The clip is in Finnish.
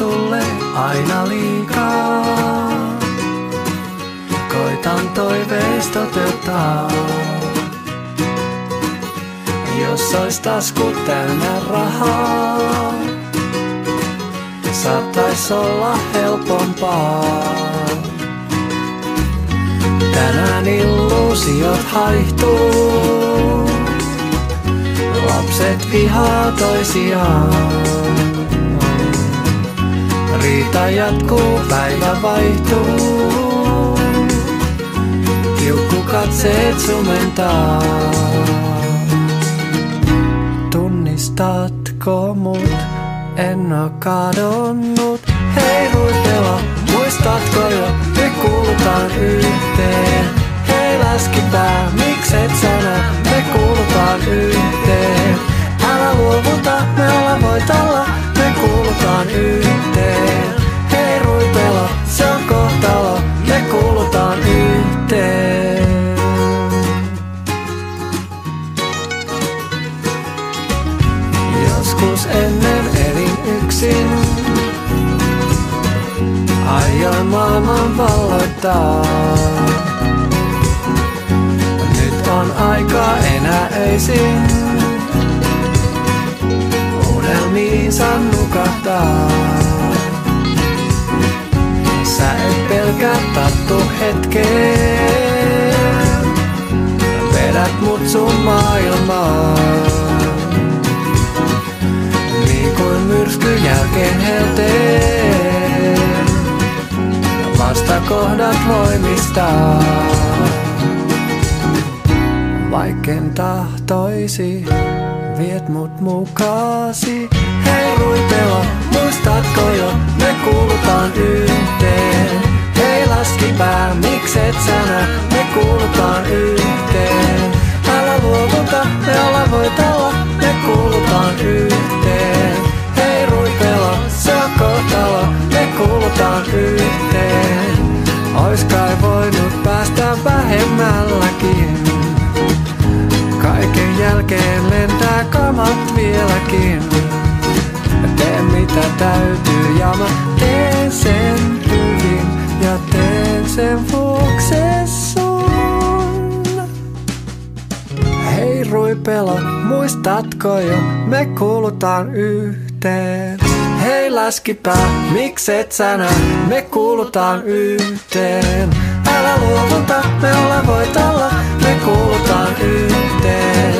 sulle aina liikaa. Koitan toiveista toteuttaa. Jos ois taskut täynnä rahaa, saattais olla helpompaa. Tänään illuusiot haihtuu, lapset vihaa toisiaan. Riita jatkuu, päivä vaihtuu, kiukkukatseet sumentaa. Tunnistatko mut? En oo kadonnut. Hei Ruipelo, muistatko jo? Me kuulutaan yhteen. Hei läskipää, mikset sä? Me kuulutaan yhteen. Älä luovuta, me ollaan voitolla. Me kuulutaan yhteen. Hei Ruipelo, se on kohtalo. Me kuulutaan yhteen. Joskus ennen elin yksin, aioin maailman valloittaa. Nyt on aika enää öisin, unelmiinsa nukahtaa. Sä et pelkää tattu hetkeen, vedät mut sun maailmaan. Niin kuin myrskyn jälkeen helteen, vastakohdat voimistaa. Vaikken tahtoisi, viet mut mukaasi. Hei Ruipelo, muistatko jo? Me kuulutaan yhteen. Hei läskipää, mikset sä? Me kuulutaan yhteen. Älä luovuta, me ollaan voitolla. Me kuulutaan yhteen. Hei Ruipelo, se on kohtalo. Me kuulutaan yhteen. Ois kai voinut päästä vähemmälläkin. Kaiken jälkeen lentää kamat vieläkin. Teen mitä täytyy ja mä teen sen hyvin. Ja teen sen vuokse sun. Hei Ruipelo, muistatko jo? Me kuulutaan yhteen. Hei läskipää, mikset sä? Me kuulutaan yhteen. Älä luovuta, me ollaan voitolla. Me kuulutaan yhteen.